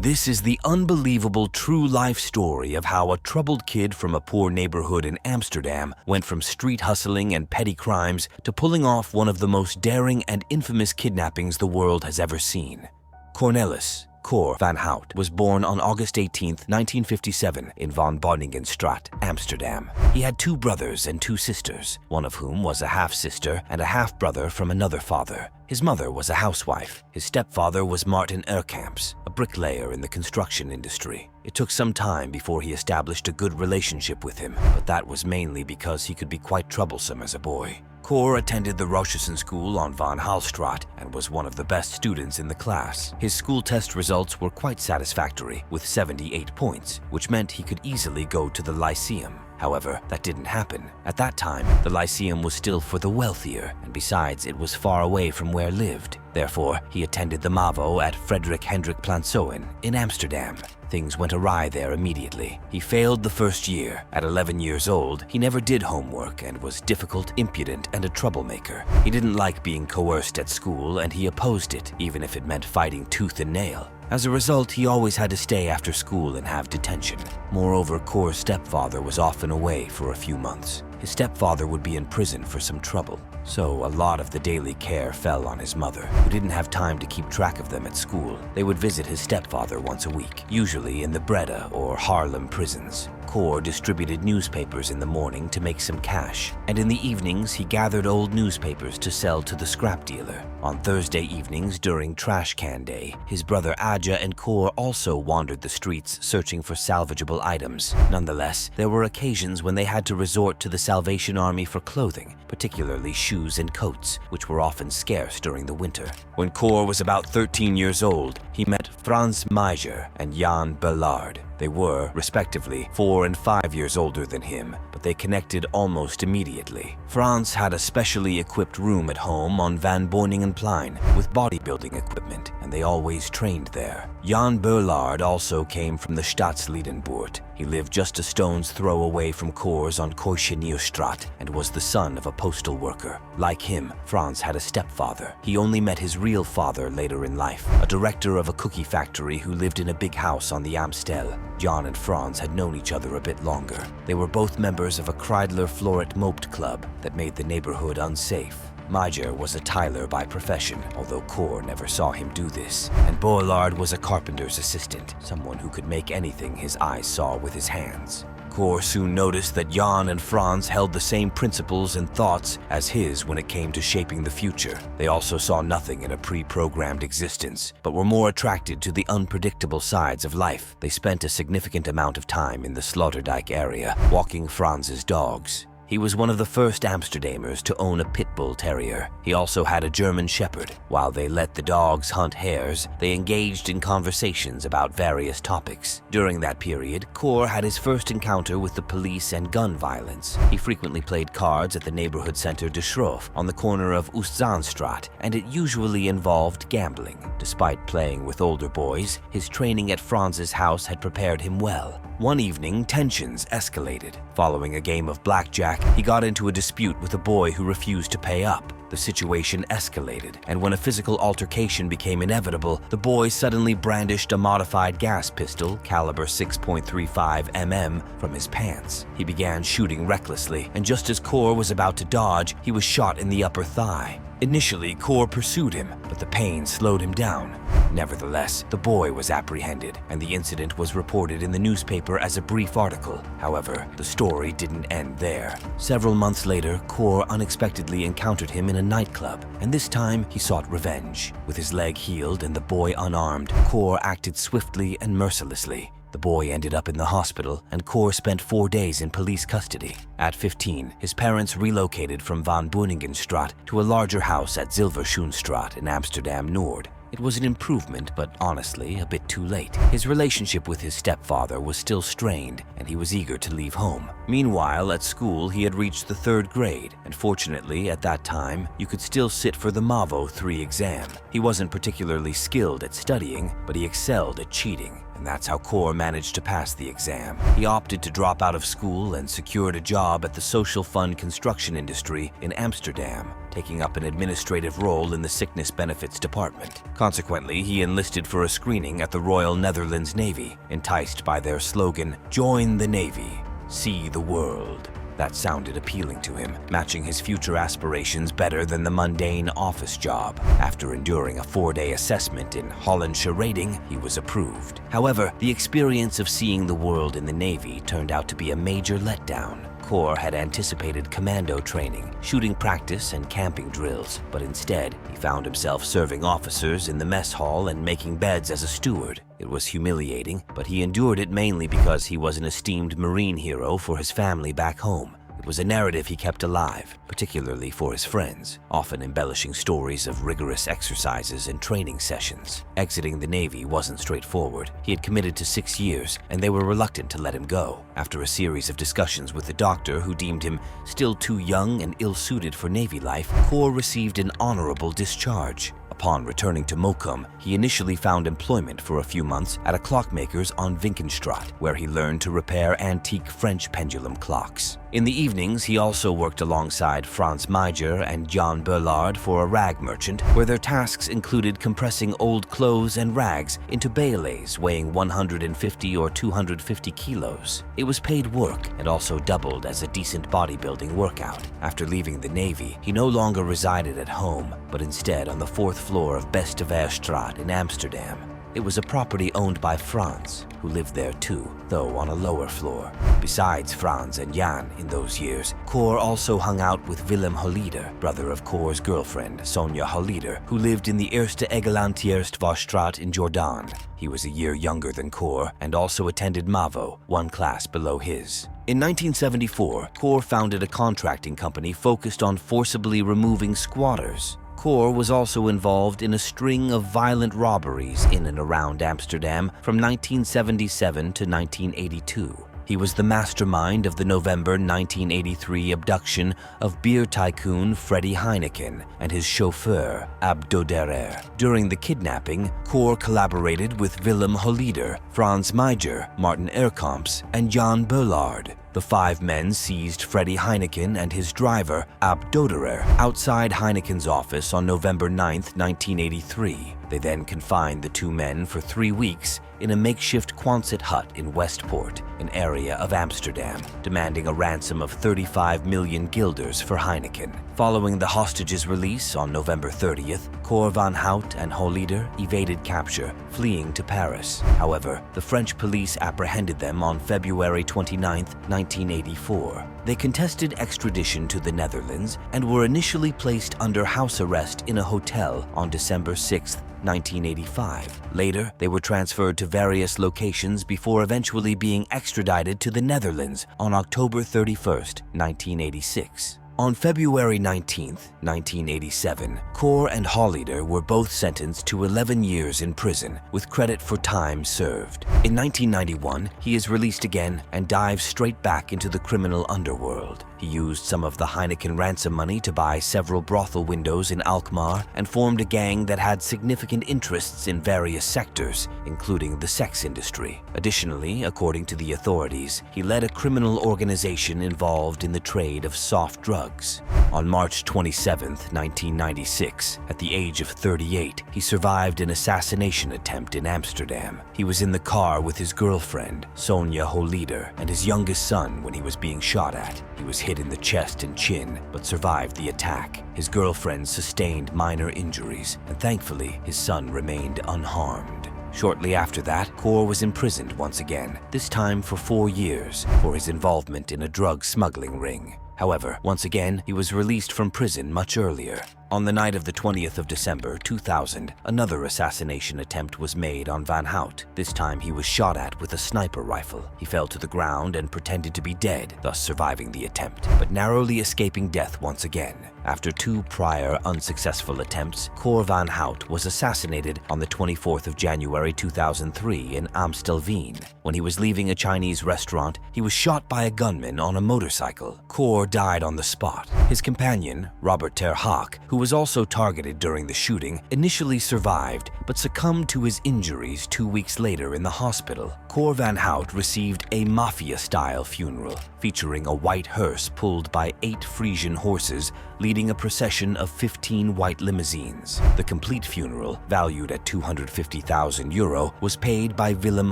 This is the unbelievable true life story of how a troubled kid from a poor neighborhood in Amsterdam went from street hustling and petty crimes to pulling off one of the most daring and infamous kidnappings the world has ever seen. Cornelis Cor Van Hout was born on August 18, 1957 in Van Beuningenstraat, Amsterdam. He had 2 brothers and 2 sisters, one of whom was a half-sister and a half-brother from another father. His mother was a housewife. His stepfather was Martin Erkamps, a bricklayer in the construction industry. It took some time before he established a good relationship with him, but that was mainly because he could be quite troublesome as a boy. Cor attended the Rochesen School on Van Halstraat and was one of the best students in the class. His school test results were quite satisfactory, with 78 points, which meant he could easily go to the Lyceum. However, that didn't happen. At that time, the Lyceum was still for the wealthier, and besides, it was far away from where he lived. Therefore, he attended the MAVO at Frederik Hendrik Plansoen in Amsterdam. Things went awry there immediately. He failed the first year. At 11 years old, he never did homework and was difficult, impudent, and a troublemaker. He didn't like being coerced at school, and he opposed it, even if it meant fighting tooth and nail. As a result, he always had to stay after school and have detention. Moreover, Cor's stepfather was often away for a few months. His stepfather would be in prison for some trouble, so a lot of the daily care fell on his mother, who didn't have time to keep track of them at school. They would visit his stepfather once a week, usually in the Breda or Haarlem prisons. Cor distributed newspapers in the morning to make some cash, and in the evenings he gathered old newspapers to sell to the scrap dealer. On Thursday evenings during trash can day, his brother Adja and Cor also wandered the streets searching for salvageable items. Nonetheless, there were occasions when they had to resort to the Salvation Army for clothing, particularly shoes and coats, which were often scarce during the winter. When Cor was about 13 years old, he met Frans Meijer and Jan Bellard. They were, respectively, 4 and 5 years older than him, but they connected almost immediately. Frans had a specially equipped room at home on Van Beuningenplein with bodybuilding equipment, and they always trained there. Jan Bellard also came from the Stadsliedenbuurt. He lived just a stone's throw away from Cor's on Kooijenierstraat and was the son of a postal worker. Like him, Frans had a stepfather. He only met his real father later in life, a director of a cookie factory who lived in a big house on the Amstel. Jan and Frans had known each other a bit longer. They were both members of a Kreidler Floret Mopt club that made the neighborhood unsafe. Meijer was a tiler by profession, although Cor never saw him do this, and Boillard was a carpenter's assistant, someone who could make anything his eyes saw with his hands. Cor soon noticed that Jan and Frans held the same principles and thoughts as his when it came to shaping the future. They also saw nothing in a pre-programmed existence, but were more attracted to the unpredictable sides of life. They spent a significant amount of time in the Sloterdijk area, walking Frans's dogs. He was one of the first Amsterdammers to own a pit bull terrier. He also had a German shepherd. While they let the dogs hunt hares, they engaged in conversations about various topics. During that period, Cor had his first encounter with the police and gun violence. He frequently played cards at the neighborhood center De Schroef on the corner of Oostzaanstraat, and it usually involved gambling. Despite playing with older boys, his training at Frans's house had prepared him well. One evening, tensions escalated. Following a game of blackjack, he got into a dispute with a boy who refused to pay up. The situation escalated, and when a physical altercation became inevitable, the boy suddenly brandished a modified gas pistol, caliber 6.35 mm, from his pants. He began shooting recklessly, and just as Cor was about to dodge, he was shot in the upper thigh. Initially, Cor pursued him, but the pain slowed him down. Nevertheless, the boy was apprehended, and the incident was reported in the newspaper as a brief article. However, the story didn't end there. Several months later, Cor unexpectedly encountered him in a nightclub, and this time he sought revenge. With his leg healed and the boy unarmed, Cor acted swiftly and mercilessly. The boy ended up in the hospital, and Cor spent 4 days in police custody. At 15, his parents relocated from Van Beuningenstraat to a larger house at Zilverschoenstraat in Amsterdam Noord. It was an improvement, but honestly, a bit too late. His relationship with his stepfather was still strained, and he was eager to leave home. Meanwhile, at school, he had reached the 3rd grade, and fortunately, at that time, you could still sit for the MAVO 3 exam. He wasn't particularly skilled at studying, but he excelled at cheating. and that's how Cor managed to pass the exam. He opted to drop out of school and secured a job at the social fund construction industry in Amsterdam, taking up an administrative role in the sickness benefits department. Consequently, he enlisted for a screening at the Royal Netherlands Navy, enticed by their slogan, "Join the Navy, see the world." That sounded appealing to him, matching his future aspirations better than the mundane office job. After enduring a 4-day assessment in Hollandse rating, he was approved. However, the experience of seeing the world in the Navy turned out to be a major letdown. Cor had anticipated commando training, shooting practice, and camping drills, but instead, he found himself serving officers in the mess hall and making beds as a steward. It was humiliating, but he endured it mainly because he was an esteemed Marine hero for his family back home. It was a narrative he kept alive, particularly for his friends, often embellishing stories of rigorous exercises and training sessions. Exiting the Navy wasn't straightforward. He had committed to 6 years, and they were reluctant to let him go. After a series of discussions with the doctor, who deemed him still too young and ill-suited for Navy life, Cor received an honorable discharge. Upon returning to Mokum, he initially found employment for a few months at a clockmaker's on Vinkenstraat, where he learned to repair antique French pendulum clocks. In the evenings, he also worked alongside Frans Meijer and Jan Burlard for a rag merchant, where their tasks included compressing old clothes and rags into bales weighing 150 or 250 kilos. It was paid work and also doubled as a decent bodybuilding workout. After leaving the Navy, he no longer resided at home, but instead on the 4th floor of Besteverstraat in Amsterdam. It was a property owned by Frans, who lived there too, though on a lower floor. Besides Frans and Jan in those years, Cor also hung out with Willem Holleder, brother of Cor's girlfriend, Sonja Holleder, who lived in the Eerste Egelantiersdwarsstraat in Jordan. He was a year younger than Cor and also attended MAVO, one class below his. In 1974, Cor founded a contracting company focused on forcibly removing squatters. Cor was also involved in a string of violent robberies in and around Amsterdam from 1977 to 1982. He was the mastermind of the November 1983 abduction of beer tycoon Freddie Heineken and his chauffeur, Abductions. During the kidnapping, Cor collaborated with Willem Holleder, Frans Meijer, Martin Erkamps, and Jan Burlard. The 5 men seized Freddie Heineken and his driver, Abductions, outside Heineken's office on November 9, 1983. They then confined the 2 men for 3 weeks in a makeshift Quonset hut in Westpoort, an area of Amsterdam, demanding a ransom of 35 million guilders for Heineken. Following the hostages' release on November 30th, Cor Van Hout and Holleder evaded capture, fleeing to Paris. However, the French police apprehended them on February 29, 1984. They contested extradition to the Netherlands and were initially placed under house arrest in a hotel on December 6, 1985. Later, they were transferred to various locations before eventually being extradited to the Netherlands on October 31, 1986. On February 19, 1987, Cor and Holleder were both sentenced to 11 years in prison with credit for time served. In 1991, he is released again and dives straight back into the criminal underworld. He used some of the Heineken ransom money to buy several brothel windows in Alkmaar and formed a gang that had significant interests in various sectors, including the sex industry. Additionally, according to the authorities, he led a criminal organization involved in the trade of soft drugs. On March 27, 1996, at the age of 38, he survived an assassination attempt in Amsterdam. He was in the car with his girlfriend, Sonja Holleder, and his youngest son when he was being shot at. He was hit in the chest and chin, but survived the attack. His girlfriend sustained minor injuries, and thankfully, his son remained unharmed. Shortly after that, Cor was imprisoned once again, this time for 4 years, for his involvement in a drug smuggling ring. However, once again, he was released from prison much earlier. On the night of the 20th of December 2000, another assassination attempt was made on Van Hout. This time he was shot at with a sniper rifle. He fell to the ground and pretended to be dead, thus surviving the attempt, but narrowly escaping death once again. After 2 prior unsuccessful attempts, Cor Van Hout was assassinated on the 24th of January 2003 in Amstelveen. When he was leaving a Chinese restaurant, he was shot by a gunman on a motorcycle. Cor died on the spot. His companion, Robert Ter Haak, who was also targeted during the shooting, initially survived but succumbed to his injuries 2 weeks later in the hospital. Cor Van Hout received a mafia-style funeral, featuring a white hearse pulled by 8 Frisian horses, leading a procession of 15 white limousines. The complete funeral, valued at €250,000, was paid by Willem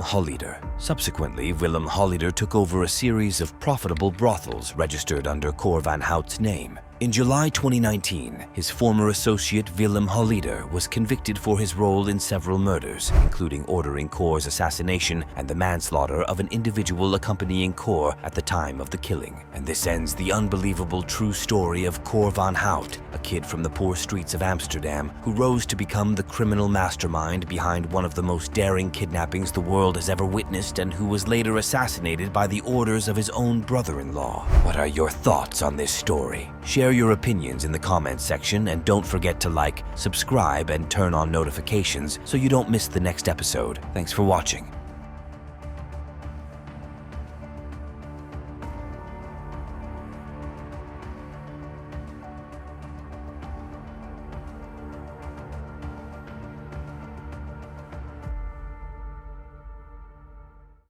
Holleder. Subsequently, Willem Holleder took over a series of profitable brothels registered under Cor Van Hout's name. In July 2019, his former associate Willem Holleder was convicted for his role in several murders, including ordering Cor's assassination and the manslaughter of an individual accompanying Cor at the time of the killing. And this ends the unbelievable true story of Cor Van Hout, a kid from the poor streets of Amsterdam who rose to become the criminal mastermind behind one of the most daring kidnappings the world has ever witnessed, and who was later assassinated by the orders of his own brother-in-law. What are your thoughts on this story? Share your opinions in the comments section, and don't forget to like, subscribe, and turn on notifications so you don't miss the next episode. Thanks for watching.